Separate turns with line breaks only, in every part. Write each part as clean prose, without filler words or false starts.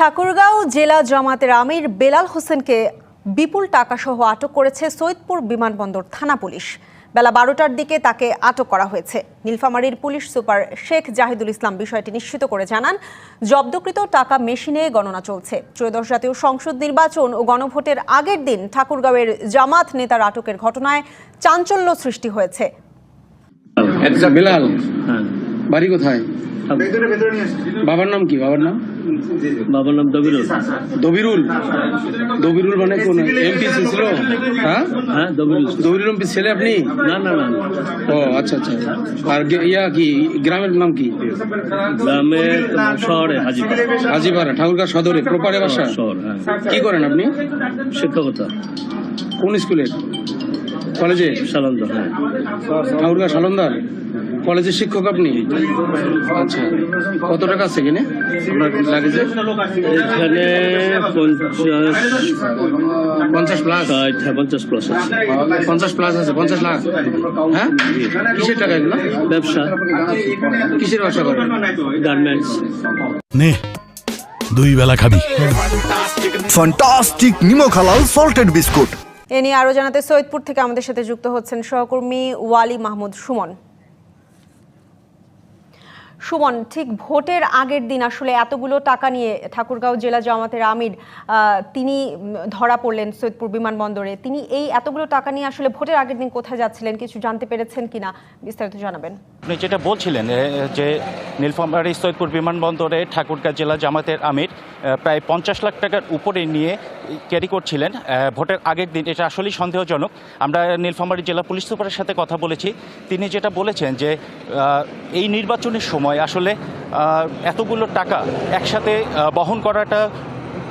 ঠাকুরগাঁও জেলা জামাতের আমির বেলাল হোসেনকে বিপুল টাকাসহ আটক করেছে সৈয়দপুর বিমানবন্দর থানা পুলিশ। বেলা 12টার দিকে তাকে আটক করা হয়েছে। নীলফামারীর পুলিশ সুপার শেখ জাহিদুল ইসলাম বিষয়টি নিশ্চিত করে জানান, জব্দকৃত টাকা মেশিনে গণনা চলছে। ত্রয়োদশ জাতীয় সংসদ নির্বাচন ও গণভোটের আগের দিন ঠাকুরগাঁওয়ের জামাত নেতার আটকের ঘটনায় চাঞ্চল্য সৃষ্টি হয়েছে।
বেলাল বাড়ি কোথায়? বাবার নাম কি? বাবার নাম দবিরুল। দবিরুল মানে কোন এমপি ছিল? হ্যাঁ, দবিরুল এমপি ছেলে আপনি?
না।
ও আচ্ছা। আর ইয়া কি গ্রামের নাম কি?
গ্রামের শহরে
হাজিপাড়া, ঠাকুরগাঁও সদরে প্রপারে বাসা। কি করেন আপনি?
শিক্ষকতা।
কোন স্কুলে? কলেজে?
সালন্দার।
ঠাকুরগাঁও সালন্দার কলেজের শিক্ষক আপনি? আচ্ছা, কত টাকা আছে এখানে লাগেছে?
এখানে
50 প্লাস।
50 প্লাস আছে।
50 প্লাস আছে। 50 লাখ। হ্যাঁ, কিসের টাকা এগুলো?
ব্যবসা।
কিসের ব্যবসা করেন?
গার্মেন্টস।
নে 2 বেলা খাবি
ফ্যান্টাস্টিক নিমো খালাল সল্টেড বিস্কুট।
এ নিয়ে আরো জানাতে সৈয়দপুর থেকে আমাদের সাথে যুক্ত হচ্ছেন সহকর্মী ওয়ালি মাহমুদ সুমন। সুমন, ঠিক ভোটের আগের দিন আসলে এতগুলো টাকা নিয়ে ঠাকুরগাঁও জেলা জামাতের আমির তিনি ধরা পড়লেন সৈয়দপুর বিমানবন্দরে। তিনি এই এতগুলো টাকা নিয়ে আসলে ভোটের আগের দিন কোথায় যাচ্ছিলেন, কিছু জানতে পেরেছেন কিনা, বিস্তারিত জানাবেন।
আপনি যেটা বলছিলেন যে নীলফামারী সৈয়দপুর বিমানবন্দরে ঠাকুরগাঁও জেলা জামাতের আমির প্রায় 50 লাখ টাকার উপরে নিয়ে ক্যারি করছিলেন ভোটের আগের দিন, এটা আসলেই সন্দেহজনক। আমরা নীলফামারী জেলা পুলিশ সুপারের সাথে কথা বলেছি। তিনি যেটা বলেছেন যে এই নির্বাচনের সময় আসলে এতগুলো টাকা একসাথে বহন করাটা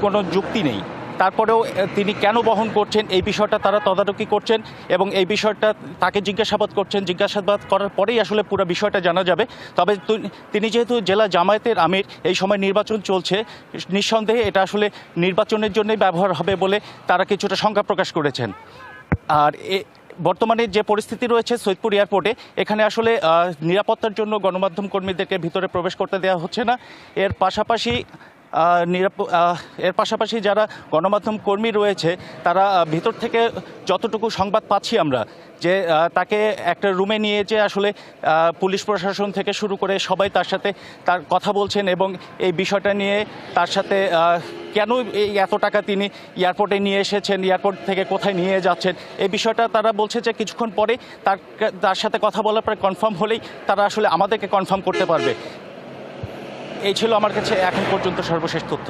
কোনো যুক্তি নেই। তারপরেও তিনি কেন বহন করছেন এই বিষয়টা তারা তদারকি করছেন এবং এই বিষয়টা তাকে জিজ্ঞাসাবাদ করছেন। জিজ্ঞাসাবাদ করার পরেই আসলে পুরো বিষয়টা জানা যাবে। তবে তিনি যেহেতু জেলা জামায়াতের আমির, এই সময় নির্বাচন চলছে, নিঃসন্দেহে এটা আসলে নির্বাচনের জন্যই ব্যবহার হবে বলে তারা কিছুটা শঙ্কা প্রকাশ করেছেন। আর বর্তমানে যে পরিস্থিতি রয়েছে সৈয়দপুর এয়ারপোর্টে, এখানে আসলে নিরাপত্তার জন্য গণমাধ্যম কর্মীদেরকে ভিতরে প্রবেশ করতে দেওয়া হচ্ছে না। এর পাশাপাশি যারা গণমাধ্যম কর্মী রয়েছে তারা ভিতর থেকে যতটুকু সংবাদ পাচ্ছি আমরা, যে তাকে একটা রুমে নিয়ে যে আসলে পুলিশ প্রশাসন থেকে শুরু করে সবাই তার সাথে তার কথা বলছেন এবং এই বিষয়টা নিয়ে তার সাথে কেন এই এত টাকা তিনি এয়ারপোর্টে নিয়ে এসেছেন, এয়ারপোর্ট থেকে কোথায় নিয়ে যাচ্ছেন, এই বিষয়টা তারা বলছে যে কিছুক্ষণ পরে তার সাথে কথা বলার পরে কনফার্ম হলেই তারা আসলে আমাদেরকে কনফার্ম করতে পারবে। এই ছিল আমার কাছে এখন পর্যন্ত সর্বশেষ তথ্য।